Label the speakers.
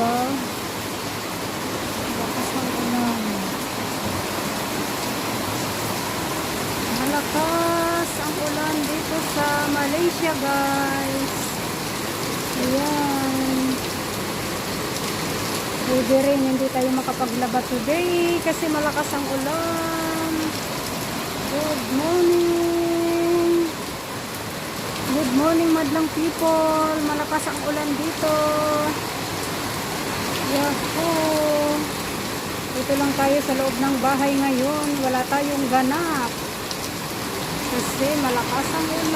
Speaker 1: Wow. Lakas ng ulan. Malakas ang ulan dito sa Malaysia, guys. Ayan. Pwede rin hindi tayo makapaglaba today kasi malakas ang ulan. Good morning. Good morning, madlang people. Malakas ang ulan dito. Yahoo! Dito lang tayo sa loob ng bahay ngayon. Wala tayong ganap. Kasi malakas ang ulan.